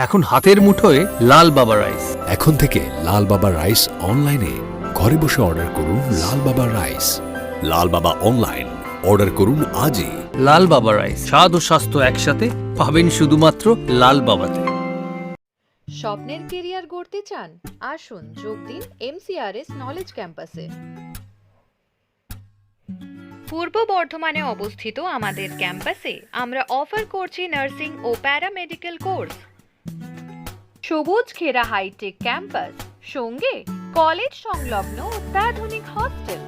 এখন হাতের মুঠোয় লাল বাবা রাইস। এখন থেকে লাল বাবা রাইস অনলাইনে ঘরে বসে অর্ডার করুন। লাল বাবা রাইস, লাল বাবা অনলাইন, অর্ডার করুন আজই। লাল বাবা রাইস, স্বাদ ও স্বাস্থ্য একসাথে পাবেন শুধুমাত্র লাল বাবাতে। স্বপ্নের কেরিয়ার গড়তে চান? আসুন যোগ দিন MCRS নলেজ ক্যাম্পাসে। পূর্ব বর্ধমানে অবস্থিত আমাদের ক্যাম্পাসে আমরা অফার করছি নার্সিং ও প্যারামেডিক্যাল কোর্স। সবুজ ঘেরা হাইটেক ক্যাম্পাস, সঙ্গে কলেজ সংলগ্ন অত্যাধুনিক হস্টেল।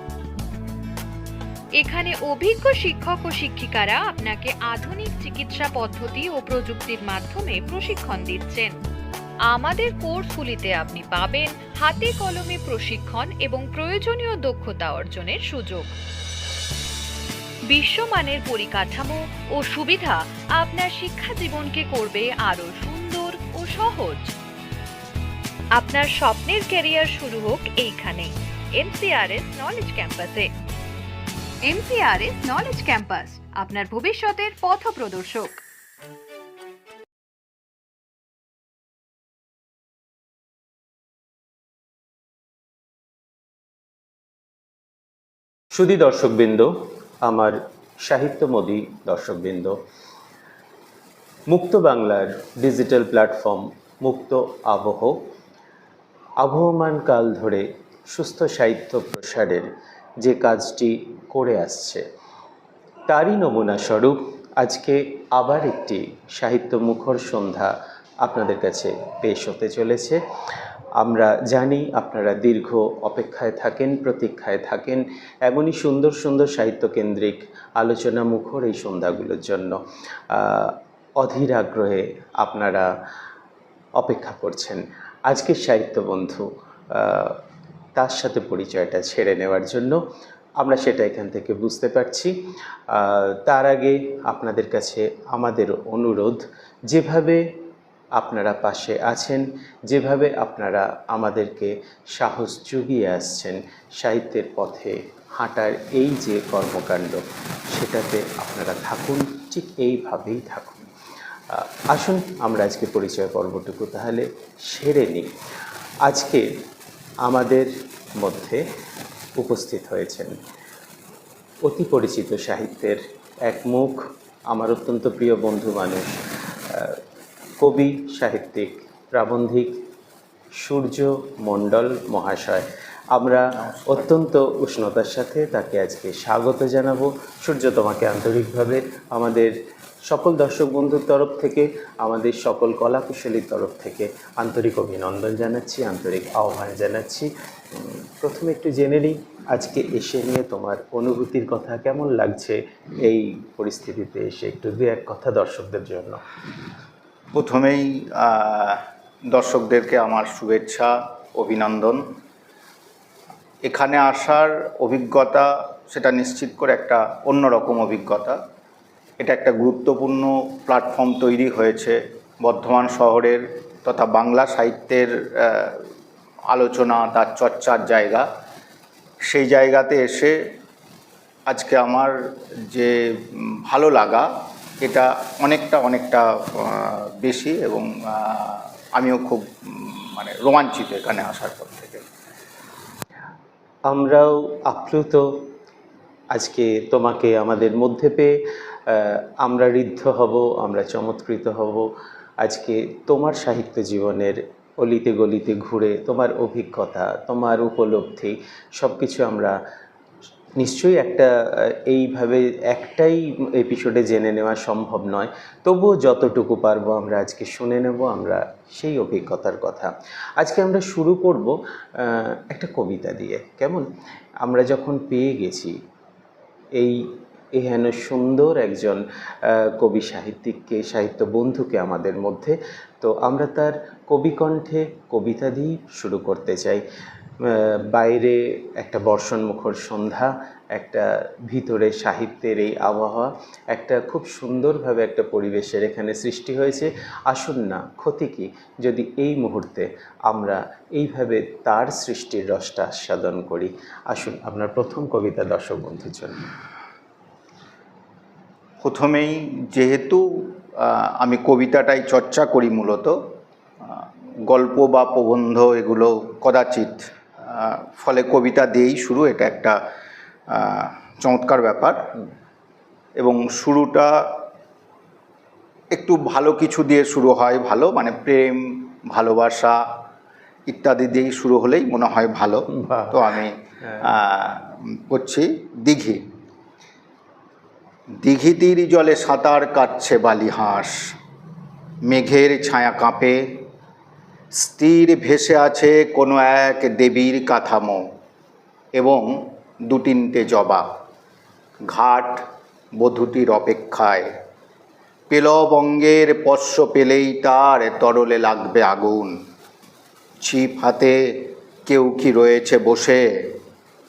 এখানে অভিজ্ঞ শিক্ষক ও শিক্ষিকারা আপনাকে আধুনিক চিকিৎসা পদ্ধতি ও প্রযুক্তির মাধ্যমে প্রশিক্ষণ দিচ্ছেন। আমাদের কোর্সগুলিতে আপনি পাবেন হাতে কলমে প্রশিক্ষণ এবং প্রয়োজনীয় দক্ষতা অর্জনের সুযোগ। বিশ্বমানের পরিকাঠামো ও সুবিধা আপনার শিক্ষা জীবনকে করবে আরো সুন্দর ও সহজ। আপনার স্বপ্নের ক্যারিয়ার শুরু হোক এইখানে, MCRS নলেজ ক্যাম্পাসে। MCRS নলেজ ক্যাম্পাস, আপনার ভবিষ্যতের পথপ্রদর্শক। সুধী দর্শকবৃন্দ, আমার সাহিত্যমোদী দর্শকবৃন্দ, মুক্ত বাংলার ডিজিটাল প্ল্যাটফর্ম মুক্ত আবহ আবহমান কাল ধরে সুস্থ সাহিত্য প্রসারের যে কাজটি করে আসছে তারই নমুনা স্বরূপ আজকে আবার একটি সাহিত্য মুখর সন্ধ্যা আপনাদের কাছে পেশ হতে চলেছে। আমরা জানি আপনারা দীর্ঘ অপেক্ষায় থাকেন, প্রতীক্ষায় থাকেন এমনই সুন্দর সুন্দর সাহিত্যকেন্দ্রিক আলোচনা মুখর এই সন্ধ্যাগুলোর জন্য। অধীর আগ্রহে আপনারা অপেক্ষা করছেন আজকের সাহিত্য বন্ধু তার সাথে পরিচয়টা ছেড়ে নেওয়ার জন্য। আমরা সেটা এখান থেকে বুঝতে পারছি। তার আগে আপনাদের কাছে আমাদের অনুরোধ, যেভাবে আপনারা পাশে আছেন, যেভাবে আপনারা আমাদেরকে সাহস জুগিয়ে আসছেন সাহিত্যের পথে হাঁটার এই যে কর্মকাণ্ড, সেটাতে আপনারা থাকুন, ঠিক এইভাবেই থাকুন। আসুন আমরা আজকে পরিচয় পর্বটুকু তাহলে সেরে নিই। আজকে আমাদের মধ্যে উপস্থিত হয়েছেন অতি পরিচিত সাহিত্যের এক মুখ, আমার অত্যন্ত প্রিয় বন্ধু মানুষ, কবি, সাহিত্যিক, প্রাবন্ধিক সূর্য মণ্ডল মহাশয়। আমরা অত্যন্ত উষ্ণতার সাথে তাকে আজকে স্বাগত জানাবো। সূর্য, তোমাকে আন্তরিকভাবে আমাদের সকল দর্শক বন্ধুর তরফ থেকে, আমাদের সকল কলাকুশলীর তরফ থেকে আন্তরিক অভিনন্দন জানাচ্ছি, আন্তরিক আহ্বান জানাচ্ছি। প্রথমে একটু জেনে নিই, আজকে এসে নিয়ে তোমার অনুভূতির কথা, কেমন লাগছে এই পরিস্থিতিতে এসে, একটু দু এক কথা দর্শকদের জন্য। প্রথমেই দর্শকদেরকে আমার শুভেচ্ছা, অভিনন্দন। এখানে আসার অভিজ্ঞতা সেটা নিশ্চিত করে একটা অন্যরকম অভিজ্ঞতা। এটা একটা গুরুত্বপূর্ণ প্ল্যাটফর্ম তৈরি হয়েছে বর্ধমান শহরের তথা বাংলা সাহিত্যের আলোচনা, তার চর্চার জায়গা। সেই জায়গাতে এসে আজকে আমার যে ভালো লাগা, এটা অনেকটা বেশি, এবং আমিও খুব রোমাঞ্চিত এখানে আসার পর থেকে। আমরাও আপ্লুত আজকে তোমাকে আমাদের মধ্যে পেয়ে। আমরা ঋদ্ধ হব, আমরা চমৎকৃত হব আজকে তোমার সাহিত্য জীবনের অলিতে গলিতে ঘুরে, তোমার অভিজ্ঞতা, তোমার উপলব্ধি সব কিছু আমরা নিশ্চয়ই এইভাবে একটাই এপিসোডে জেনে নেওয়া সম্ভব নয়, তবুও যতটুকু পারবো আমরা আজকে শুনে নেব আমরা সেই অভিজ্ঞতার কথা। আজকে আমরা শুরু করব একটা কবিতা দিয়ে। কেমন? আমরা যখন পেয়ে গেছি এহেন সুন্দর একজন কবি সাহিত্যিককে, সাহিত্য বন্ধুকে আমাদের মধ্যে, তো আমরা তার কবিকণ্ঠে কবিতা দিয়ে শুরু করতে চাই। বাইরে একটা বর্ষণমুখর সন্ধ্যা, একটা ভিতরে সাহিত্যের এই আবহাওয়া, একটা খুব সুন্দরভাবে একটা পরিবেশের এখানে সৃষ্টি হয়েছে। আসুন না, ক্ষতি কি যদি এই মুহূর্তে আমরা এইভাবে তার সৃষ্টির রসটা আস্বাদন করি। আসুন, আপনার প্রথম কবিতা দর্শক বন্ধুর জন্য। প্রথমেই যেহেতু আমি কবিতাটাই চর্চা করি মূলত, গল্প বা প্রবন্ধ এগুলো কদাচিৎ, ফলে কবিতা দিয়েই শুরু, এটা একটা চমৎকার ব্যাপার। এবং শুরুটা একটু ভালো কিছু দিয়ে শুরু হয়, ভালো মানে প্রেম, ভালোবাসা ইত্যাদি দিয়েই শুরু হলেই মনে হয় ভালো। তো আমি করছি দিঘি। দিঘি তীর জলে সাঁতার কাটছে বালি হাঁস, মেঘের ছায়া কাঁপে, স্থির ভেসে আছে কোনো এক দেবীর কাঠামো এবং 2-3টে জবা। ঘাট বধূটির অপেক্ষায়, পেলবঙ্গের স্পর্শ পেলেই তার তরলে লাগবে আগুন। ছিপ হাতে কেউ কি রয়েছে বসে,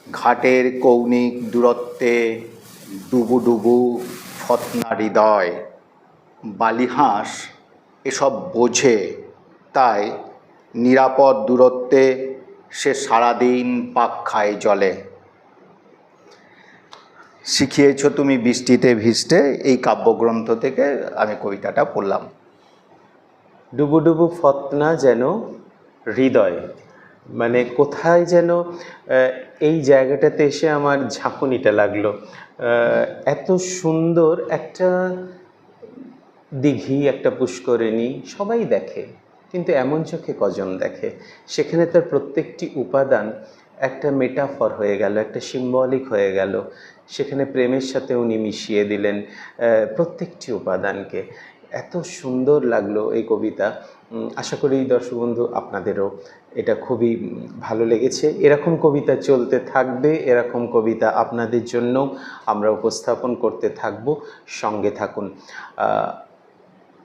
ঘাটের কৌণিক দূরত্বে ডুবু ডুবু ফতনা হৃদয়। বালিহাঁস এসব বোঝে, তাই নিরাপদ দূরত্বে সে সারাদিন পাক খায় জলে। শিখিয়েছ তুমি বৃষ্টিতে ভিজতে, এই কাব্যগ্রন্থ থেকে আমি কবিতাটা পড়লাম। ডুবু ডুবু ফতনা যেন হৃদয়, মানে কোথায় যেন এই জায়গাটাতে এসে আমার ঝাঁকুনিটা লাগলো। এত সুন্দর একটা দিঘি, একটা পুষ্করিণী সবাই দেখে, কিন্তু এমন চোখে কজন দেখে? সেখানে তার প্রত্যেকটি উপাদান একটা মেটাফর হয়ে গেল, একটা সিম্বলিক হয়ে গেল। সেখানে প্রেমের সাথে উনি মিশিয়ে দিলেন প্রত্যেকটি উপাদানকে। এত সুন্দর লাগলো এই কবিতা। আশা করি দর্শক বন্ধু আপনাদেরও এটা খুবই ভালো লেগেছে। এরকম কবিতা চলতে থাকবে, এরকম কবিতা আপনাদের জন্য আমরা উপস্থাপন করতে থাকব, সঙ্গে থাকুন।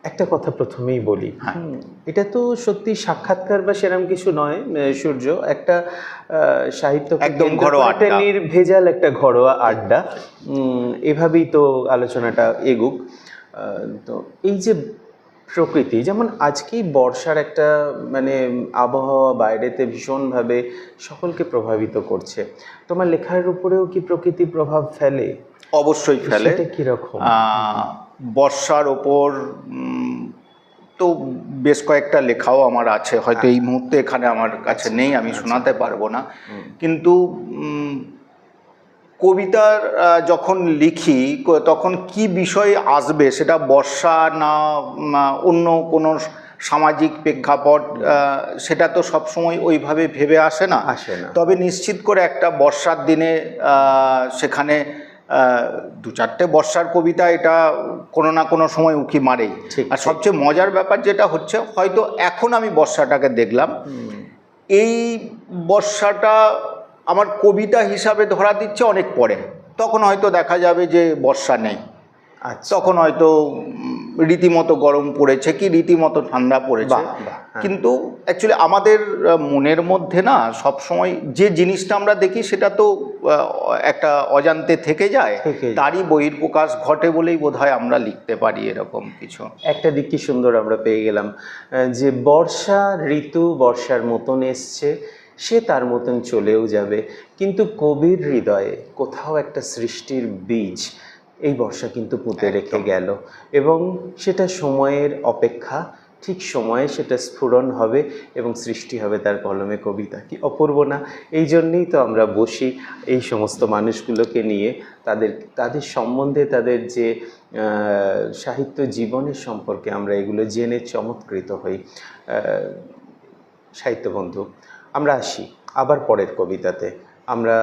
একটা কথা প্রথমেই বলি, এটা তো সত্যি সাক্ষাৎকার বা সেরকম কিছু নয় সূর্য, একটা সাহিত্য একদম ঘরোয়া আড্ডা, নির্ভেজাল একটা ঘরোয়া আড্ডা। এভাবেই তো আলোচনাটা এগুক। তো এই যে প্রকৃতি, যেমন আজকেই বর্ষার একটা মানে আবহাওয়া বাইরেতে ভীষণভাবে সকলকে প্রভাবিত করছে, তোমার লেখার উপরেও কি প্রকৃতি প্রভাব ফেলে? অবশ্যই ফেলে। সেটা কীরকম? বর্ষার ওপর তো বেশ কয়েকটা লেখাও আমার আছে, হয়তো এই মুহূর্তে এখানে আমার কাছে নেই, আমি শোনাতে পারবো না। কিন্তু কবিতা যখন লিখি তখন কি বিষয় আসবে, সেটা বর্ষা না অন্য কোনো সামাজিক প্রেক্ষাপট, সেটা তো সবসময় ওইভাবে ভেবে আসে না। তবে নিশ্চিত করে একটা বর্ষার দিনে সেখানে 2-4টে বর্ষার কবিতা এটা কোনো না কোনো সময় উঁকি মারেই। আর সবচেয়ে মজার ব্যাপার যেটা হচ্ছে, হয়তো এখন আমি বর্ষাটাকে দেখলাম, এই বর্ষাটা আমার কবিতা হিসাবে ধরা দিচ্ছে অনেক পরে। তখন হয়তো দেখা যাবে যে বর্ষা নেই, তখন হয়তো রীতিমতো গরম পড়েছে কি রীতিমতো ঠান্ডা পড়েছে। কিন্তু অ্যাকচুয়ালি আমাদের মনের মধ্যে না সবসময় যে জিনিসটা আমরা দেখি সেটা তো একটা অজান্তে থেকে যায়, তারই বহির্প্রকাশ ঘটে বলেই বোধহয় আমরা লিখতে পারি এরকম কিছু। একটা দিক কি সুন্দর আমরা পেয়ে গেলাম, যে বর্ষা ঋতু বর্ষার মতন এসছে, সে তার মতন চলেও যাবে, কিন্তু কবির হৃদয়ে কোথাও একটা সৃষ্টির বীজ এই বর্ষা কিন্তু পুঁতে রেখে গেল, এবং সেটা সময়ের অপেক্ষা, ঠিক সময়ে সেটা স্ফুরণ হবে এবং সৃষ্টি হবে তার কলমে কবিতা। কি অপূর্ব না? এই জন্যেই তো আমরা বসি এই সমস্ত মানুষগুলোকে নিয়ে, তাদের সম্বন্ধে, তাদের যে সাহিত্য জীবনের সম্পর্কে আমরা এগুলো জেনে চমৎকৃত হই। সাহিত্য বন্ধু, আমরা আসি আবার পরের কবিতাতে, আমরা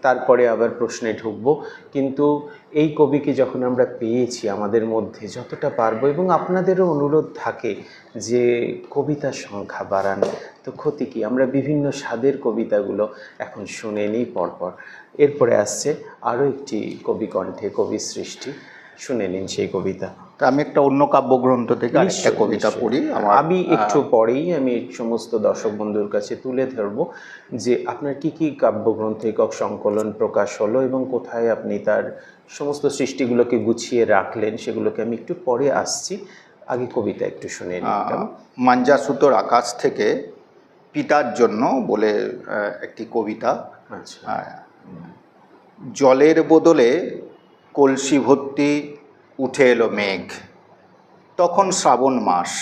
তারপরে আবার প্রশ্নে ঢুকব। কিন্তু এই কবিকে যখন আমরা পেয়েছি আমাদের মধ্যে, যতটা পারবো, এবং আপনাদেরও অনুরোধ থাকে যে কবিতার সংখ্যা বাড়ান, তো ক্ষতি কি? আমরা বিভিন্ন স্বাদের কবিতাগুলো এখন শুনে নিই পরপর। এরপরে আসছে আরও একটি কবি কণ্ঠে কবি সৃষ্টি, শুনে নিন সেই কবিতা। আমি একটা অন্য কাব্যগ্রন্থ থেকে একটা কবিতা পড়ি। আমি একটু পরেই আমি সমস্ত দর্শক বন্ধুর কাছে তুলে ধরবো যে আপনার কি কি কাব্যগ্রন্থ একক সংকলন প্রকাশ হলো এবং কোথায় আপনি তার সমস্ত সৃষ্টিগুলোকে গুছিয়ে রাখলেন, সেগুলোকে আমি একটু পরে আসছি। আগে কবিতা একটু শুনে নিতাম। মাঞ্জা সুতোর আকাশ থেকে পিতার জন্য বলে একটি কবিতা। আচ্ছা। জলের বদলে কলসি ভর্তি উঠে এলো মেঘ, তখন শ্রাবণ মাস,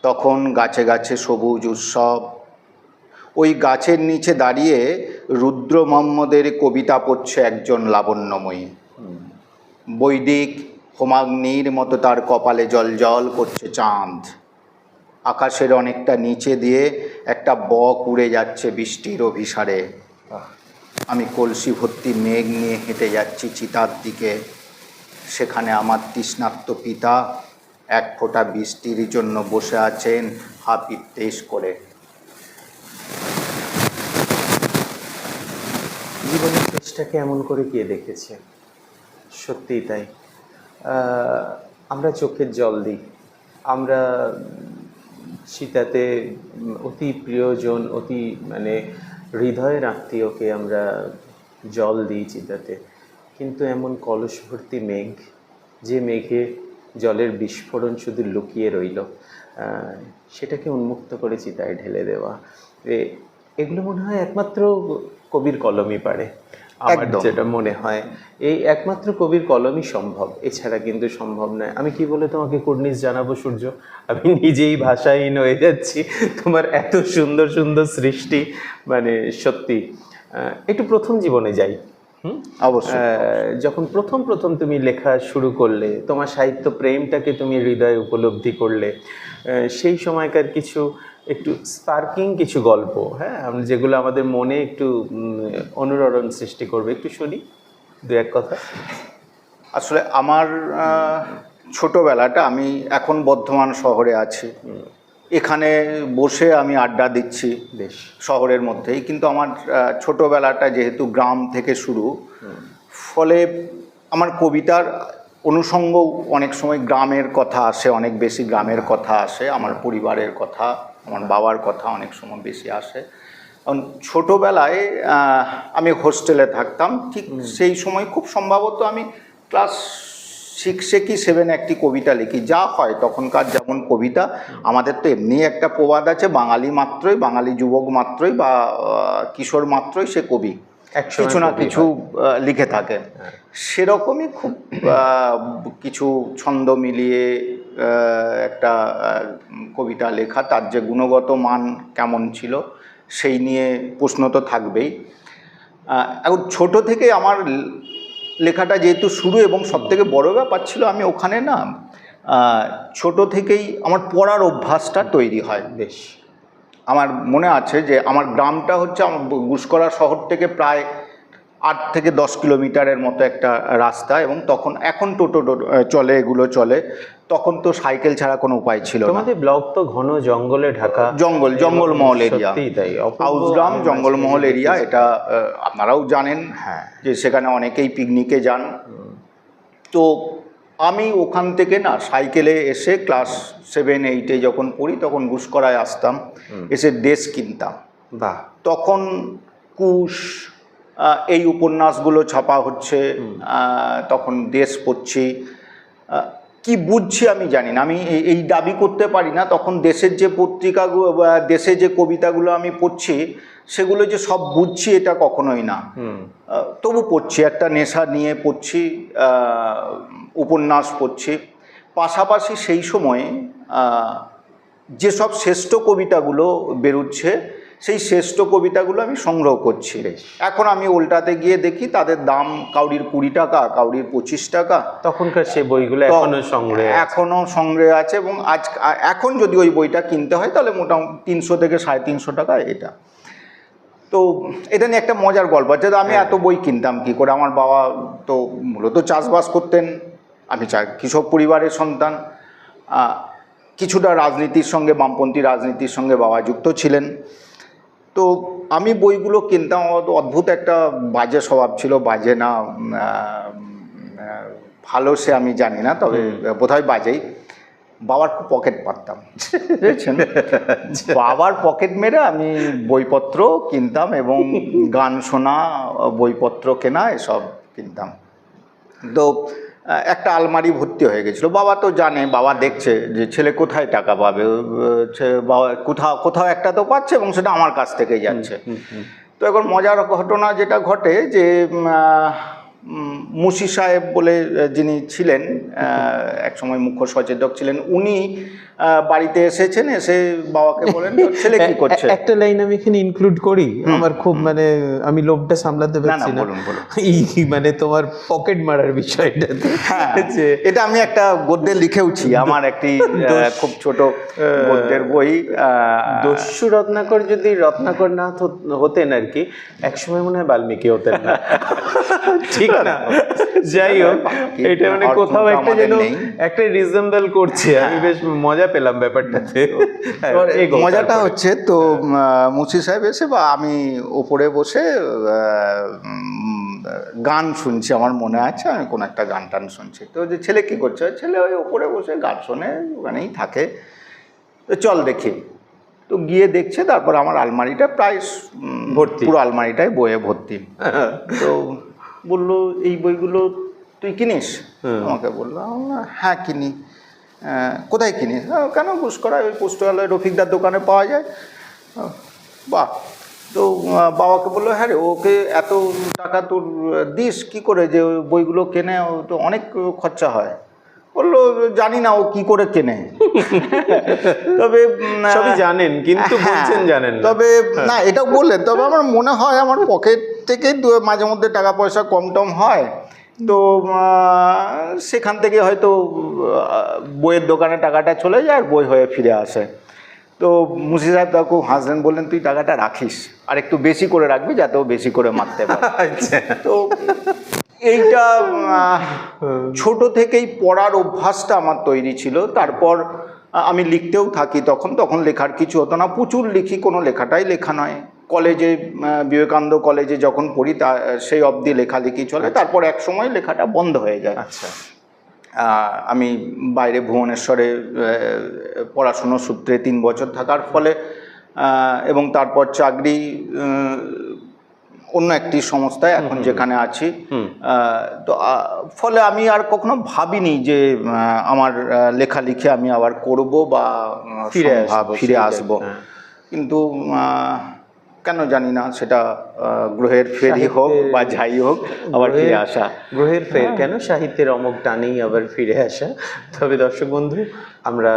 তখন গাছে গাছে সবুজ উৎসব। ওই গাছের নিচে দাঁড়িয়ে রুদ্র মোহাম্মদের কবিতা পড়ছে একজন লাবণ্যময়ী। বৈদিক হোমাগ্নির মতো তার কপালে জল করছে চাঁদ। আকাশের অনেকটা নিচে দিয়ে একটা বক উড়ে যাচ্ছে বৃষ্টির অভিসারে। আমি কলসি ভর্তি মেঘ নিয়ে হেঁটে যাচ্ছি চিতার দিকে। সেখানে আমার তৃষ্ণার্ত পিতা এক ফোঁটা বৃষ্টির জন্য বসে আছেন হাপিত্তেশ করে। জীবনের শেষটাকে এমন করে কে দেখেছে? সত্যিই তাই। আমরা চোখের জল দিই, আমরা সীতাতে অতি প্রিয়জন, অতি মানে হৃদয়ের আত্মীয়কে আমরা জল দিই চিতাতে, কিন্তু এমন কলস ভর্তি মেঘ, যে মেঘে জলের বিস্ফোরণ শুধু লুকিয়ে রইল, সেটাকে উন্মুক্ত করে চিতায় ঢেলে দেওয়া, এগুলো মনে হয় একমাত্র কবির কলমই পারে। আমার যেটা মনে হয় এই একমাত্র কবির কলমই সম্ভব, এছাড়া কিন্তু সম্ভব নয়। আমি কি বলে তোমাকে কুর্নিশ জানাবো সূর্য? আমি নিজেই ভাষাহীন হয়ে যাচ্ছি। তোমার এত সুন্দর সুন্দর সৃষ্টি, মানে সত্যি। একটু প্রথম জীবনে যাই। অবশ্যই। যখন প্রথম তুমি লেখা শুরু করলে, তোমার সাহিত্য প্রেমটাকে তুমি হৃদয়ে উপলব্ধি করলে, সেই সময়কার কিছু একটু স্পার্কিং কিছু গল্প, হ্যাঁ, যেগুলো আমাদের মনে একটু অনুরণন সৃষ্টি করবে, একটু শুনি দু এক কথা। আসলে আমার ছোটোবেলাটা, আমি এখন বর্ধমান শহরে আছি, এখানে বসে আমি আড্ডা দিচ্ছি বেশ শহরের মধ্যেই, কিন্তু আমার ছোটোবেলাটা যেহেতু গ্রাম থেকে শুরু, ফলে আমার কবিতার অনুষঙ্গ অনেক সময় গ্রামের কথা আসে, অনেক বেশি গ্রামের কথা আসে, আমার পরিবারের কথা, আমার বাবার কথা অনেক সময় বেশি আসে। কারণ ছোটোবেলায় আমি হোস্টেলে থাকতাম, ঠিক সেই সময় খুব সম্ভবত আমি ক্লাস 6 কি 7 একটি কবিতা লিখি। যা হয় তখনকার যেমন কবিতা, আমাদের তো এমনি একটা প্রবাদ আছে, বাঙালি মাত্রই, বাঙালি যুবক মাত্রই বা কিশোর মাত্রই সে কবি, কিছু না কিছু লিখে থাকে। সেরকমই খুব কিছু ছন্দ মিলিয়ে একটা কবিতা লেখা, তার যে গুণগত মান কেমন ছিল সেই নিয়ে প্রশ্ন তো থাকবেই। এখন ছোটো থেকে আমার লেখাটা যেহেতু শুরু, এবং সবথেকে বড় ব্যাপার ছিল আমি ওখানে না ছোটো থেকেই আমার পড়ার অভ্যাসটা তৈরি হয়। বেশ আমার মনে আছে যে আমার গ্রামটা হচ্ছে আমার গুসকরা শহর থেকে প্রায় 8 থেকে 10 কিলোমিটারের মতো একটা রাস্তা, এবং তখন, এখন টোটো চলে, এগুলো চলে, তখন তো সাইকেল ছাড়া কোনো উপায় ছিল না। তোমাদের ব্লক তো ঘন জঙ্গলে ঢাকা, জঙ্গলমহল এরিয়া, হাউসগ্রাম জঙ্গলমহল এরিয়া, এটা আপনারাও জানেন। হ্যাঁ, যে সেখানে অনেকেই পিকনিকে যান। তো আমি ওখান থেকে না সাইকেলে এসে ক্লাস 7-8 যখন পড়ি, তখন গুসকরায় আসতাম, এসে ডেস্ক কিনতাম। বাহ, তখন কুশ, এই উপন্যাসগুলো ছাপা হচ্ছে, তখন দেশ পড়ছি, কি বুঝছি আমি জানি না, আমি এই দাবি করতে পারি না। তখন দেশের যে পত্রিকাগুলো, দেশে যে কবিতাগুলো আমি পড়ছি, সেগুলো যে সব বুঝছি এটা কখনোই না। তবু পড়ছি, একটা নেশা নিয়ে পড়ছি, উপন্যাস পড়ছি। পাশাপাশি সেই সময়ে যেসব শ্রেষ্ঠ কবিতাগুলো বেরোচ্ছে, সেই শ্রেষ্ঠ কবিতাগুলো আমি সংগ্রহ করছি। এখন আমি উল্টাতে গিয়ে দেখি তাদের দাম কাউরির 20 টাকা, কাউরির 25 টাকা। তখনকার সেই বইগুলো এখনো সংগ্রহে আছে, এবং এখন যদি ওই বইটা কিনতে হয় তাহলে মোটামুটি 300 থেকে 350 টাকা এটা। তো এটা নিয়ে একটা মজার গল্প আছে। আমি এত বই কিনতাম কি করে? আমার বাবা তো মূলত চাষবাস করতেন, আমি কৃষক পরিবারের সন্তান, কিছুটা রাজনীতির সঙ্গে, বামপন্থী রাজনীতির সঙ্গে বাবা যুক্ত ছিলেন। তো আমি বইগুলো কিনতাম। অদ্ভুত একটা বাজে স্বভাব ছিল, বাজে না ভালো সে আমি জানি না, তবে বোধহয় বাজেই। বাবার খুব পকেট মারতাম, বুঝছেন? বাবার পকেট মেরে আমি বইপত্র কিনতাম, এবং গান শোনা, বইপত্র কেনা, এসব কিনতাম। তো একটা আলমারি ভর্তি হয়ে গেছিলো। বাবা তো জানে, বাবা দেখছে যে ছেলে কোথায় টাকা পাবে, বাবা কোথাও একটা তো পাচ্ছে, এবং সেটা আমার কাছ থেকেই যাচ্ছে। তো এখন মজার ঘটনা যেটা ঘটে যে মুশি সাহেব বলে যিনি ছিলেন, একসময় মুখ্য সচেতক ছিলেন, উনি বাড়িতে এসেছেন, এসে বাবাকে বলেন ছেলে কি করছে। একটা লাইন আমি এখানে ইনক্লুড করি, আমার খুব মানে আমি লোভটা সামলাতে পারছি না। বলুন বলুন। এই মানে তোমার পকেট মারার বিষয়টা, হ্যাঁ, এটা আমি একটা গদ্যে লিখেওছি, আমার একটি খুব ছোট গদ্যের বই। দস্যু রত্নাকর যদি রত্নাকর না হতেন আর কি, একসময় মনে হয় বাল্মীকি হতেন না। ঠিক না, যাই হোক, এটা মানে কোথাও একটা যেন একটা রিজেম্বল করছে, আমি বেশ মজা পেলাম ব্যাপারটাতে। মজাটা হচ্ছে তো মুশি সাহেব এসে বা আমি ওপরে বসে গান শুনছি, আমার মনে আছে আমি কোনো একটা গান টান শুনছি। তো যে ছেলে কি করছে, ছেলে ওই ওপরে বসে গান শোনে, ওখানেই থাকে। তো চল দেখি, তো গিয়ে দেখছে, তারপর আমার আলমারিটা প্রায় ভর্তি, পুরো আলমারিটাই বইয়ে ভর্তি। তো বললো এই বইগুলো তুই কিনিস? আমাকে বললো হ্যাঁ কিনি। কোথায় কিনিস? কেন পুষ্করায়, ওই পুস্তকালয় রফিকদার দোকানে পাওয়া যায়। বাহ। তো বাবাকে বললো হ্যাঁ রে, ওকে এত টাকা তোর দিস কি করে যে ওই বইগুলো কেনে? তো অনেক খরচা হয়। বললো জানি না ও কি করে কেনে, তবে সবই জানেন কিন্তু বলছেন জানেন না। তবে না, এটাও বললেন, তবে আমার মনে হয় আমার পকেট থেকে মাঝে মধ্যে টাকা পয়সা কম টম হয়, তো সেখান থেকে হয়তো বইয়ের দোকানে টাকাটা চলে যায় আর বই হয়ে ফিরে আসে। তো মুশি সাহেব তা খুব হাসলেন, বললেন তুই টাকাটা রাখিস, আর একটু বেশি করে রাখবি যাতে ও বেশি করে মারতে পারে। তো এইটা ছোট থেকেই পড়ার অভ্যাসটা আমার তৈরি ছিল। তারপর আমি লিখতেও থাকি, তখন লেখার কিছু হতো না, প্রচুর লিখি, কোনো লেখাটাই লেখা নয়। কলেজে, বিবেকানন্দ কলেজে যখন পড়ি তা সেই অবধি লেখালেখি চলে, তারপর এক সময় লেখাটা বন্ধ হয়ে যায়। আচ্ছা, আমি বাইরে ভুবনেশ্বরে পড়াশুনোর সূত্রে 3 বছর থাকার ফলে এবং তারপর চাকরি অন্য একটি সংস্থায়, এখন যেখানে আছি, তো ফলে আমি আর কখনো ভাবিনি যে আমার লেখালেখি আমি আবার করব বা ফিরে আসব। কিন্তু কেন জানি না, সেটা গ্রহের ফেরই হোক বা যাই হোক, আবার ফিরে আসা। গ্রহের ফের কেন, সাহিত্যের অমুক টানেই আবার ফিরে আসা। তবে দর্শক বন্ধু, আমরা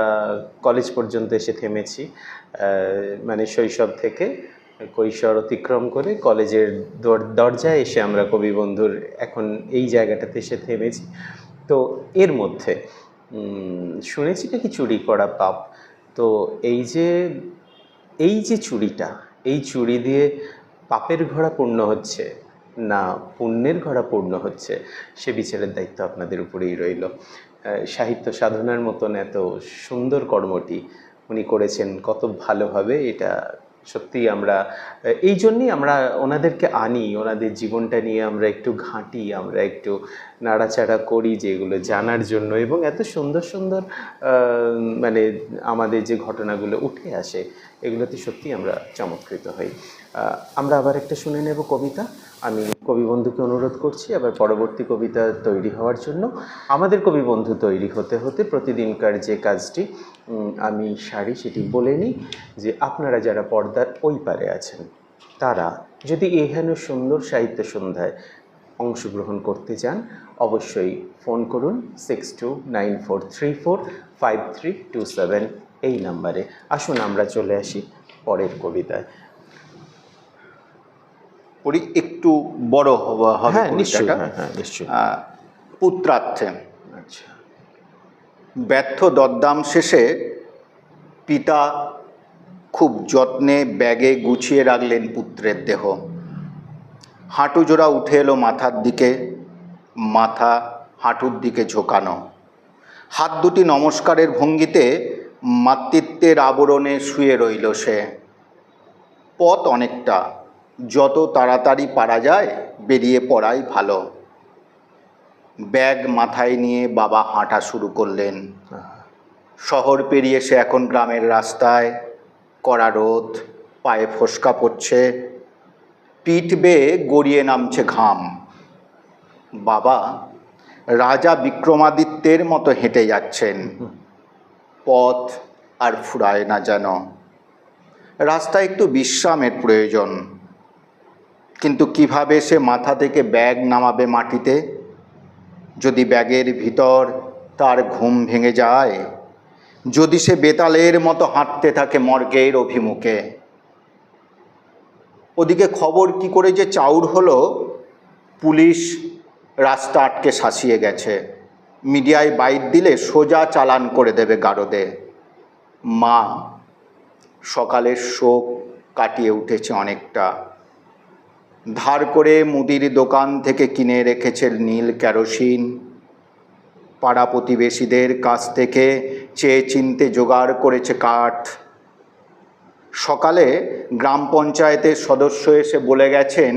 কলেজ পর্যন্ত এসে থেমেছি, মানে শৈশব থেকে কৈশোর অতিক্রম করে কলেজের দরজায় এসে আমরা কবি বন্ধুর এখন এই জায়গাটাতে এসে থেমেছি। তো এর মধ্যে শুনেছি নাকি চুরি করা পাপ, তো এই যে চুরিটা, এই চুরি দিয়ে পাপের ঘোড়া পূর্ণ হচ্ছে না পুণ্যের ঘোড়া পূর্ণ হচ্ছে, সে বিচারের দায়িত্ব আপনাদের উপরেই রইল। সাহিত্য সাধনার মতন এত সুন্দর কর্মটি উনি করেছেন কত ভালোভাবে, এটা সত্যি আমরা এই জন্যই আমরা ওনাদেরকে আনি, ওনাদের জীবনটা নিয়ে আমরা একটু ঘাঁটি, আমরা একটু নাড়াচাড়া করি যেগুলো জানার জন্য, এবং এত সুন্দর সুন্দর মানে আমাদের যে ঘটনাগুলো উঠে আসে এগুলোতে সত্যি আমরা চমৎকৃত হই। আমরা আবার একটা শুনে নেব কবিতা। আমি কবি বন্ধুকে অনুরোধ করছি আবার পরবর্তী কবিতা তৈরি হওয়ার জন্য। আমাদের কবি বন্ধু তৈরি হতে হতে প্রতিদিনকার যে কাজটি আমি সারি সেটি বলে নিই, যে আপনারা যারা পর্দার ওই পারে আছেন তারা যদি এহেন সুন্দর সাহিত্য সন্ধ্যায় অংশগ্রহণ করতে চান অবশ্যই ফোন করুন 6294345327 এই নাম্বারে। আসুন আমরা চলে আসি পরের কবিতায়। পড়ি, একটু বড় হবে। হ্যাঁ নিশ্চয়ই, নিশ্চয়ই। পুত্রার্থে। আচ্ছা। ব্যর্থ দরদাম শেষে পিতা খুব যত্নে ব্যাগে গুছিয়ে রাখলেন পুত্রের দেহ। হাঁটু জোড়া উঠে এলো মাথার দিকে, মাথা হাঁটুর দিকে ঝোঁকানো, হাত দুটি নমস্কারের ভঙ্গিতে মাতৃত্বের আবরণে শুয়ে রইল সে। পথ অনেকটা, যত তাড়াতাড়ি পারা যায় বেরিয়ে পড়াই ভালো। ব্যাগ মাথায় নিয়ে বাবা হাঁটা শুরু করলেন। শহর পেরিয়ে সে এখন গ্রামের রাস্তায়, কড়া রোদ, পায়ে ফোস্কা পড়ছে, পিঠ বেয়ে গড়িয়ে নামছে ঘাম। বাবা রাজা বিক্রমাদিত্যের মতো হেঁটে যাচ্ছেন, পথ আর ফুরায় না যেন। রাস্তায় একটু বিশ্রামের প্রয়োজন। কিন্তু কিভাবে সে মাথা থেকে ব্যাগ নামাবে মাটিতে যদি ব্যাগের ভিতর তার ঘুম ভেঙে যায়, যদি সে বেতালের মতো হাঁটতে থাকে মর্গের অভিমুখে। ওদিকে খবর কি করে যে চাউর হলো, পুলিশ রাস্তা আটকে শাসিয়ে গেছে, মিডিয়ায় বাইট দিলে সোজা চালান করে দেবে গারদে। মা সকালের শোক কাটিয়ে উঠেছে অনেকটা, ধার করে মুদির দোকান থেকে কিনে রেখেছে নীল কেরোসিন, পাড়া প্রতিবেশীদের কাছ থেকে চেয়ে চিনতে জোগাড় করেছে কাঠ। সকালে গ্রাম পঞ্চায়েতের সদস্য এসে বলে গেছেন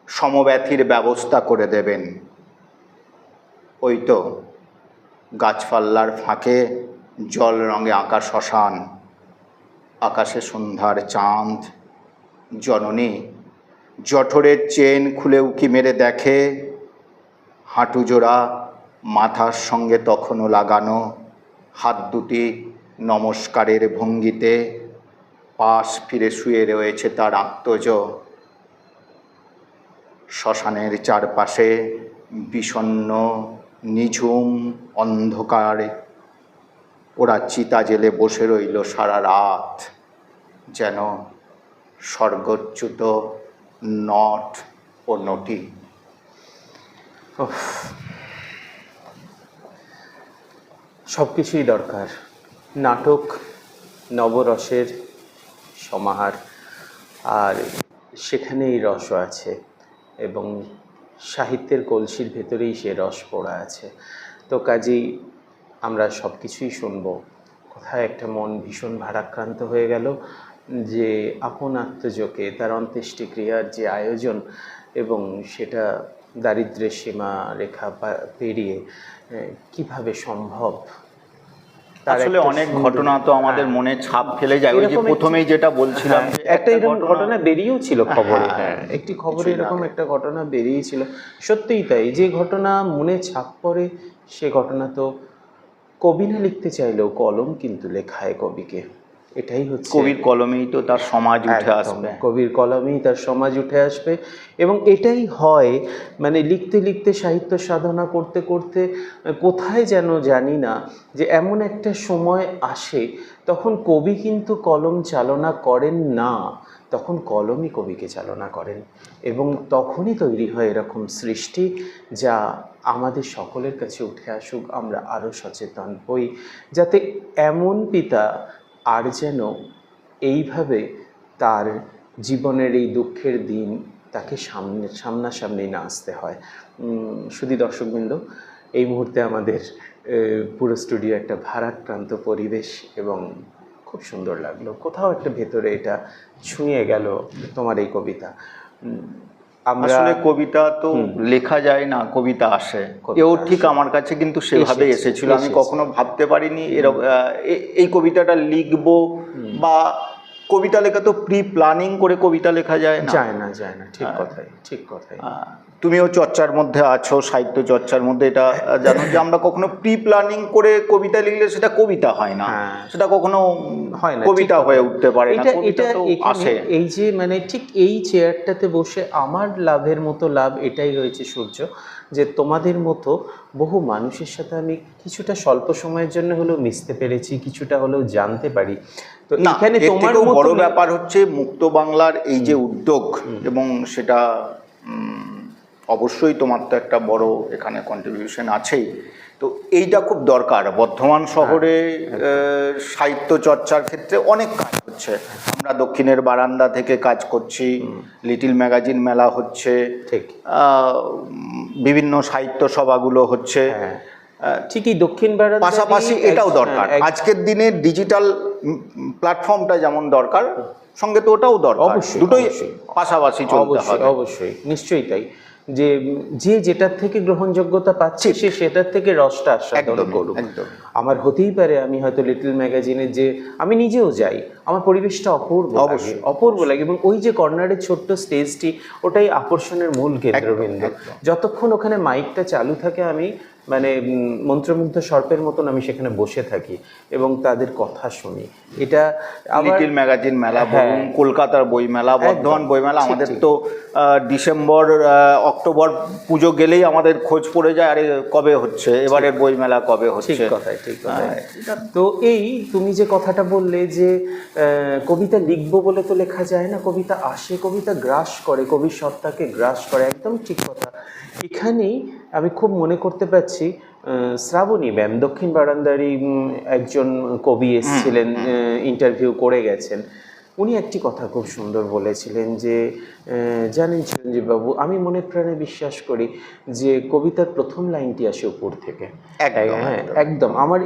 সমব্যথীর ব্যবস্থা করে দেবেন। ওই তো গাছপাল্লার ফাঁকে জল রঙে আঁকা শ্মশান, আকাশে সন্ধ্যার চাঁদ। জননী জঠরের চেন খুলে উকি মেরে দেখে হাঁটু জোড়া মাথার সঙ্গে তখনও লাগানো, হাত দুটি নমস্কারের ভঙ্গিতে, পাশ ফিরে শুয়ে রয়েছে তার আত্মজ। শ্মশানের চারপাশে বিষণ্ণ নিঝুম অন্ধকারে ওরা চিতা জেলে বসে রইল সারা রাত, যেন স্বর্গচ্যুত নট ও নটি। সব কিছুই দরকার। নাটক নবরসের সমাহার, আর সেখানেই রসও আছে এবং সাহিত্যের কলসির ভেতরেই সে রস পড়া আছে। তো কাজেই আমরা সব কিছুই শুনবো। কোথায় একটা মন ভীষণ ভারাক্রান্ত হয়ে গেল যে আপন আত্মজকে তার অন্ত্যেষ্টিক্রিয়ার যে আয়োজন, এবং সেটা দারিদ্র্যের সীমা রেখা পেরিয়ে কিভাবে সম্ভব। আসলে অনেক ঘটনা তো আমাদের মনে ছাপ ফেলে যায়। ওই যে প্রথমেই যেটা বলছিলাম, একটা এরকম ঘটনা বেরিয়েও ছিল খবরে, একটি খবরে এরকম একটা ঘটনা বেরিয়েছিল। সত্যিই তাই, যে ঘটনা মনে ছাপ পড়ে সে ঘটনা তো কবি না লিখতে চাইলেও কলম কিন্তু লেখায় কবিকে। এটাই হচ্ছে কবির কলমেই তো তার সমাজ উঠে আসবে, কবির কলমেই তার সমাজ উঠে আসবে। এবং এটাই হয়, মানে লিখতে লিখতে সাহিত্য সাধনা করতে করতে কোথায় যেন জানি না যে এমন একটা সময় আসে তখন কবি কিন্তু কলম চালনা করেন না, তখন কলমই কবিকে চালনা করেন, এবং তখনই তৈরি হয় এরকম সৃষ্টি যা আমাদের সকলের কাছে উঠে আসুক, আমরা আরও সচেতন হই, যাতে এমন পিতা আর যেন এইভাবে তার জীবনের এই দুঃখের দিন তাকে সামনাসামনি না আসতে হয়। শুধু দর্শকবৃন্দ, এই মুহূর্তে আমাদের পুরো স্টুডিও একটা ভারাক্রান্ত পরিবেশ এবং খুব সুন্দর লাগলো। কোথাও একটা ভেতরে এটা ছুঁয়ে গেল তোমার এই কবিতা। আসলে কবিতা তো লেখা যায় না, কবিতা আসে। এও ঠিক আমার কাছে কিন্তু সেভাবে এসেছিল। আমি কখনো ভাবতে পারিনি এই কবিতাটা লিখবো, বা কবিতা লেখা তো প্রি প্ল্যানিং করে কবিতা লেখা যায় না, যায় না। ঠিক কথাই, ঠিক কথাই। তুমিও চর্চার মধ্যে আছো, সাহিত্য চর্চার মধ্যে, এটা জানো যে আমরা কখনো প্রি প্ল্যানিং করে কবিতা লিখলে সেটা কবিতা হয় না, সেটা কখনো হয় না, কবিতা হয়ে উঠতে পারে না। কবিতা তো আসে। এই যে মানে ঠিক এই চেয়ারটাতে বসে আমার লাভের মতো লাভ এটাই হয়েছে সূর্য, যে তোমাদের মতো বহু মানুষের সাথে আমি কিছুটা স্বল্প সময়ের জন্য হলেও মিশতে পেরেছি, কিছুটা হলেও জানতে পারি। তো এখানে তোমার বড় ব্যাপার হচ্ছে মুক্ত বাংলার এই যে উদ্যোগ, এবং সেটা অবশ্যই তোমার তো একটা বড় এখানে কন্ট্রিবিউশন আছেই। তো এইটা খুব দরকার। বর্ধমান শহরে সাহিত্য চর্চার ক্ষেত্রে অনেক কাজ হচ্ছে। আমরা দক্ষিণের বারান্দা থেকে কাজ করছি, লিটিল ম্যাগাজিন মেলা হচ্ছে, ঠিক, বিভিন্ন সাহিত্য সভাগুলো হচ্ছে, ঠিকই। দক্ষিণ বারান্দা পাশাপাশি এটাও দরকার। আজকের দিনে ডিজিটাল প্ল্যাটফর্মটা যেমন দরকার, সঙ্গে তো ওটাও দরকার। দুটোই পাশাপাশি চলতে হবে। অবশ্যই, নিশ্চয়ই তাই। যে যেটার থেকে গ্রহণযোগ্যতা পাচ্ছে সে সেটার থেকে রসটা আস্বাদন করুক। আমার হতেই পারে আমি হয়তো লিটল ম্যাগাজিনের যে আমি নিজেও যাই, আমার পরিবেশটা অপূর্ব লাগে, এবং ওই যে কর্নারের ছোট্ট স্টেজটি ওটাই আকর্ষণের মূল কেন্দ্রবিন্দু। যতক্ষণ ওখানে মাইকটা চালু থাকে আমি মানে মন্ত্রমুগ্ধ সর্পের মতন আমি সেখানে বসে থাকি এবং তাদের কথা শুনি। এটা আবার লিটিল ম্যাগাজিন মেলা হ্যাঁ। বলুন, কলকাতার বই মেলা, বর্ধমান বই মেলা, ঠিক, আমাদের ঠিক। তো ডিসেম্বর অক্টোবর পুজো গেলেই আমাদের খোঁজ পড়ে যায়, আরে কবে হচ্ছে এবারের বই মেলা, কবে ঠিক হচ্ছে। কথাই, ঠিক কথাই। তো এই তুমি যে কথাটা বললে যে কবিতা লিখবো বলে তো লেখা যায় না, কবিতা আসে, কবিতা গ্রাস করে, কবির সত্তাকে গ্রাস করে, একদম ঠিক কথা। এখানেই আমি খুব মনে করতে পারছি শ্রাবণী ম্যাম, দক্ষিণ বারান্দারই একজন কবি এসেছিলেন, ইন্টারভিউ করে গেছেন। উনি একটি কথা খুব সুন্দর বলেছিলেন যে জানেন চিরঞ্জীব বাবু, আমি মনে প্রাণে বিশ্বাস করি যে কবিতার প্রথম লাইনটি আসে উপর থেকে। একদম, হ্যাঁ, একদম। আমার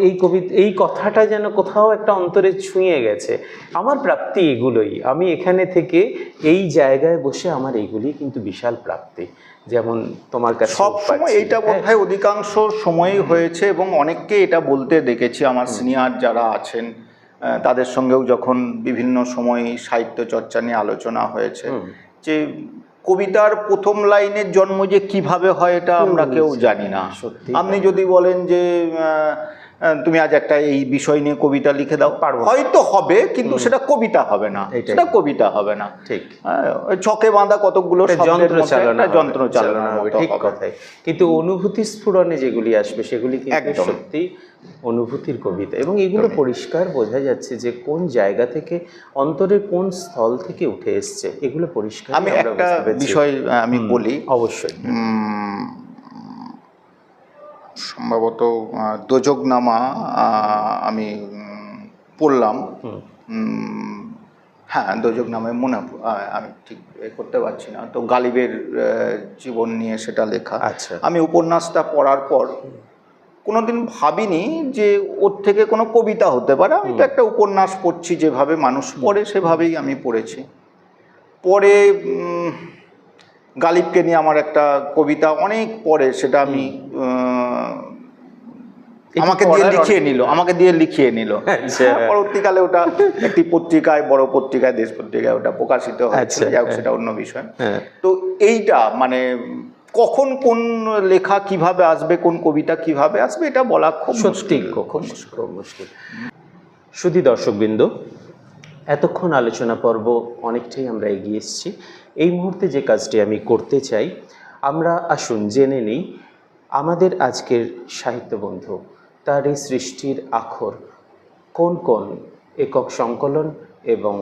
এই কথাটা যেন কোথাও একটা অন্তরে ছুঁয়ে গেছে। আমার প্রাপ্তি এগুলোই, আমি এখানে থেকে এই জায়গায় বসে আমার এইগুলি কিন্তু বিশাল প্রাপ্তি। যেমন তোমার কাছে সব সময় এইটা বোধহয় অধিকাংশ সময়ই হয়েছে, এবং অনেককে এটা বলতে দেখেছি আমার সিনিয়র যারা আছেন, তাদের সঙ্গেও যখন বিভিন্ন সময় সাহিত্য চর্চা নিয়ে আলোচনা হয়েছে, যে কবিতার প্রথম লাইনের জন্ম যে কিভাবে হয় এটা আমরা কেউ জানি না। সত্যি আপনি যদি বলেন যে তুমি আজ একটা এই বিষয় নিয়ে কবিতা লিখে দাও, পারবো না। হয়তো হবে, কিন্তু সেটা কবিতা হবে না, এটাই। সেটা কবিতা হবে না। ঠিক। ওই ছকে বাঁধা কতগুলো শব্দের মধ্যে একটা যন্ত্র চালানো হবে, ঠিক কথাই। কিন্তু অনুভূতি স্ফুরণে যেগুলি আসবে সেগুলি কিন্তু একদম। সত্যি অনুভূতির কবিতা, এবং এগুলো পরিষ্কার বোঝা যাচ্ছে যে কোন জায়গা থেকে, অন্তরের কোন স্থল থেকে উঠে এসছে, এগুলো পরিষ্কার। আমি একটা বিষয় আমি বলি, অবশ্যই। সম্ভবত দোজকনামা আমি পড়লাম। হ্যাঁ, দোজকনামায় আমি ঠিক করতে পারছি না, তো গালিবের জীবন নিয়ে সেটা লেখা। আচ্ছা। আমি উপন্যাসটা পড়ার পর কোনোদিন ভাবিনি যে ওর থেকে কোনো কবিতা হতে পারে। আমি তো একটা উপন্যাস পড়ছি, যেভাবে মানুষ পড়ে সেভাবেই আমি পড়েছি। পরে গালিবকে নিয়ে আমার একটা কবিতা অনেক পরে, সেটা আমি আমাকে দিয়ে লিখিয়ে নিল। পরবর্তীকালে ওটা একটি পত্রিকায়, বড় পত্রিকায়, দেশ পত্রিকায় ওটা প্রকাশিত হয়েছিল। যাই হোক, সেটা অন্য বিষয়। তো এইটা মানে কখন কোন লেখা কিভাবে আসবে, কোন কবিতা কিভাবে আসবে, এটা বলা খুব সত্যি খুব মুশকিল। শুধু দর্শকবৃন্দ, এতক্ষণ আলোচনা পর্ব অনেকটাই আমরা এগিয়ে এসেছি। এই মুহূর্তে যে কাজটি আমি করতে চাই, আমরা আসুন জেনে নিই আমাদের আজকের সাহিত্য বন্ধু তার এই সৃষ্টির আখর কোন কোন একক সংকলন এবং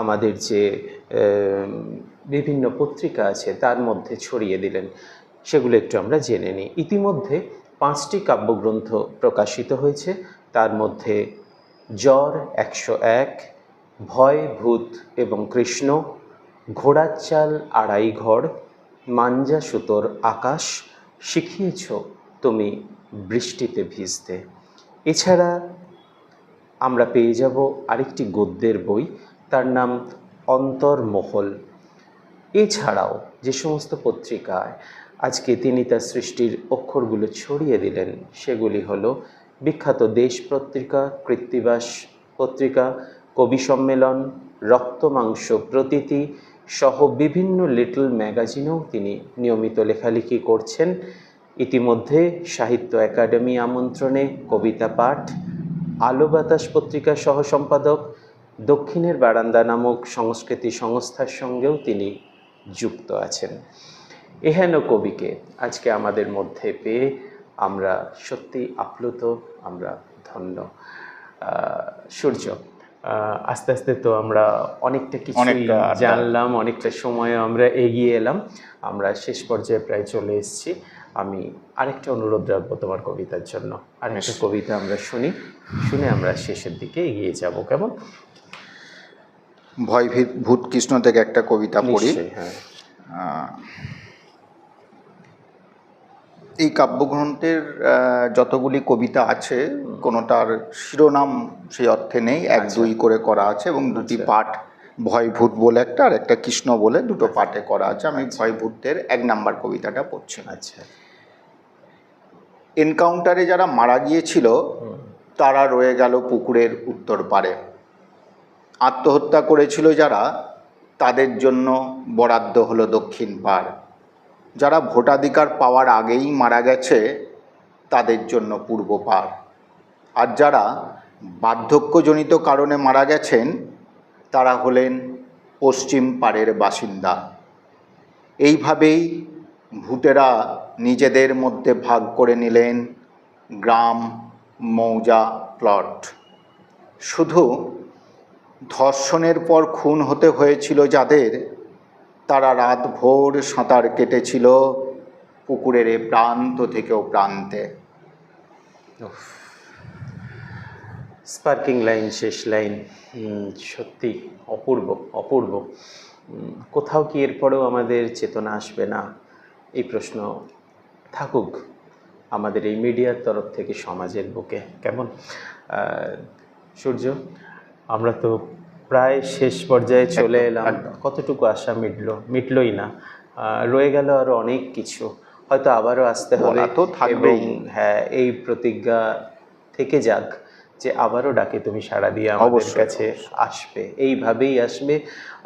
আমাদের যে বিভিন্ন পত্রিকা আছে তার মধ্যে ছড়িয়ে দিলেন, সেগুলো একটু আমরা জেনে নিই। ইতিমধ্যে 5টি কাব্যগ্রন্থ প্রকাশিত হয়েছে। তার মধ্যে জ্বর 101, ভয়, ভূত এবং কৃষ্ণ, ঘোড়ার চাল আড়াই ঘর, মাঞ্জা সুতোর আকাশ, শিখিয়েছ তুমি বৃষ্টিতে ভিজতে। এছাড়া আমরা পেয়ে যাব আরেকটি গদ্যের বই, তার নাম অন্তর্মহল। এছাড়াও যে সমস্ত পত্রিকায় আজকে তিনি তার সৃষ্টির অক্ষরগুলো ছড়িয়ে দিলেন, সেগুলি হলো বিখ্যাত দেশ পত্রিকা, কৃত্তিবাস পত্রিকা, কবি সম্মেলন, রক্ত মাংস প্রতীতি সহ বিভিন্ন লিটল ম্যাগাজিনেও তিনি নিয়মিত লেখালেখি করছেন। ইতিমধ্যে সাহিত্য একাডেমি আমন্ত্রণে কবিতা পাঠ, আলো বাতাস পত্রিকার সহ সম্পাদক, দক্ষিণের বারান্দা নামক সংস্কৃতি সংস্থার সঙ্গেও তিনি যুক্ত আছেন। এহেন কবিকে আজকে আমাদের মধ্যে পেয়ে আমরা সত্যি আপ্লুত, আমরা ধন্য। সূর্য, আস্তে আস্তে তো আমরা অনেকটা কিছু জানলাম, অনেকটা সময় আমরা এগিয়ে এলাম, আমরা শেষ পর্যায়ে প্রায় চলে এসেছি। আমি আরেকটা অনুরোধ রাখবো তোমার কবিতার জন্য। আরেকটা কবিতা আমরা শুনে আমরা শেষের দিকে এগিয়ে যাব, কেমন? ভয় ভূত কৃষ্ণ থেকে একটা কবিতা পড়ি। হ্যাঁ। এই কাব্যগ্রন্থের যতগুলি কবিতা আছে, কোনোটার শিরোনাম সেই অর্থে নেই, 1-2 করে করা আছে, এবং দুটি পাঠ, ভয় ভূত বলে একটা, আর একটা কৃষ্ণ বলে, দুটো পাঠে করা আছে। আমি ভয় ভূতের 1 নাম্বার কবিতাটা পড়ছি। আচ্ছা। এনকাউন্টারে যারা মারা গিয়েছিল তারা রয়ে গেল পুকুরের উত্তর পারে। আত্মহত্যা করেছিল যারা, তাদের জন্য বরাদ্দ হলো দক্ষিণ পার। যারা ভোটাধিকার পাওয়ার আগেই মারা গেছে, তাদের জন্য পূর্বপার। আর যারা বার্ধক্যজনিত কারণে মারা গেছেন তারা হলেন পশ্চিম পাড়ের বাসিন্দা। এইভাবেই ভূতেরা নিজেদের মধ্যে ভাগ করে নিলেন গ্রাম, মৌজা, প্লট। শুধু ধর্ষণের পর খুন হতে হয়েছিল যাদের, তারা রাতভর সাঁতার কেটেছিল পুকুরের এ প্রান্ত থেকে ও প্রান্তে। স্পার্কিং লাইন, শেষ লাইন, সত্যি অপূর্ব অপূর্ব। কোথাও কি এরপরেও আমাদের চেতনা আসবে না? এই প্রশ্ন থাকুক আমাদের এই মিডিয়ার তরফ থেকে সমাজের বুকে। কেমন সূর্য, আমরা তো প্রায় শেষ পর্যায়ে চলে এলাম। কতটুকু আশা মিটলই না, রয়ে গেল আরও অনেক কিছু, হয়তো আবারও আসতে হবে। তো থাকবেই। এবং হ্যাঁ, এই প্রতিজ্ঞা থেকে যাক যে আবারও ডাকে তুমি সাড়া দিয়ে আমাদের কাছে আসবে। এইভাবেই আসবে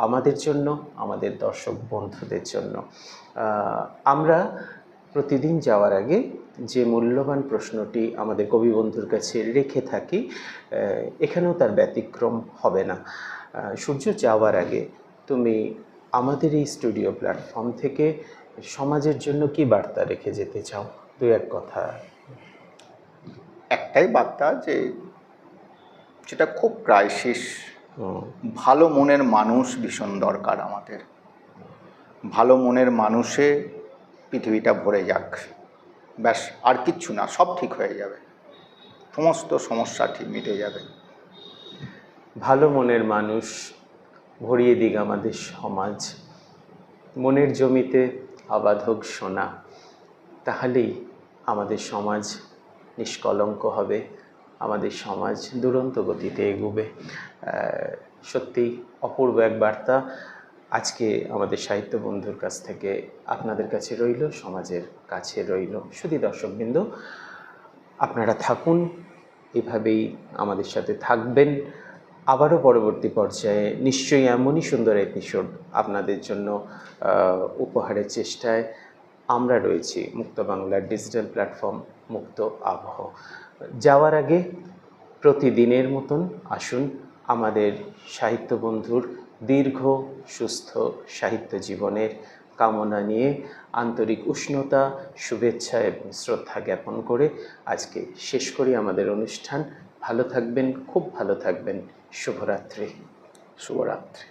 আমাদের জন্য, আমাদের দর্শক বন্ধুদের জন্য। আমরা প্রতিদিন যাওয়ার আগে যে মূল্যবান প্রশ্নটি আমাদের কবি বন্ধুর কাছে রেখে থাকি, এখানেও তার ব্যতিক্রম হবে না। সূর্য, যাওয়ার আগে তুমি আমাদের এই স্টুডিও প্ল্যাটফর্ম থেকে সমাজের জন্য কি বার্তা রেখে যেতে চাও? দু এক কথা। একটাই বার্তা, যে যেটা খুব ক্রাইসিস, ভালো মনের মানুষ ভীষণ দরকার আমাদের। ভালো মনের মানুষে পৃথিবীটা ভরে যাক, ব্যাস, আর কিচ্ছু না, সব ঠিক হয়ে যাবে, সমস্ত সমস্যা ঠিক মিটে যাবে। ভালো মনের মানুষ ভরিয়ে দিক আমাদের সমাজ, মনের জমিতে আবাদ হোক সোনা, তাহলেই আমাদের সমাজ নিষ্কলঙ্ক হবে, আমাদের সমাজ দুরন্ত গতিতে এগোবে। সত্যি অপূর্ব এক বার্তা আজকে আমাদের সাহিত্য বন্ধুর কাছ থেকে আপনাদের কাছে রইল, সমাজের কাছে রইল। শুধু দর্শকবৃন্দ, আপনারা থাকুন, এভাবেই আমাদের সাথে থাকবেন। আবারও পরবর্তী পর্যায়ে নিশ্চয়ই এমনই সুন্দর এপিসোড আপনাদের জন্য উপহারের চেষ্টায় আমরা রয়েছি। মুক্ত বাংলার ডিজিটাল প্ল্যাটফর্ম মুক্ত আবহ। যাওয়ার আগে প্রতিদিনের মতন আসুন আমাদের সাহিত্য বন্ধুর দীর্ঘ সুস্থ সাহিত্য জীবনের কামনা নিয়ে আন্তরিক উষ্ণতা, শুভেচ্ছা এবং শ্রদ্ধা জ্ঞাপন করে আজকে শেষ করি আমাদের অনুষ্ঠান। ভালো থাকবেন, খুব ভালো থাকবেন। শুভরাত্রি। শুভরাত্রি।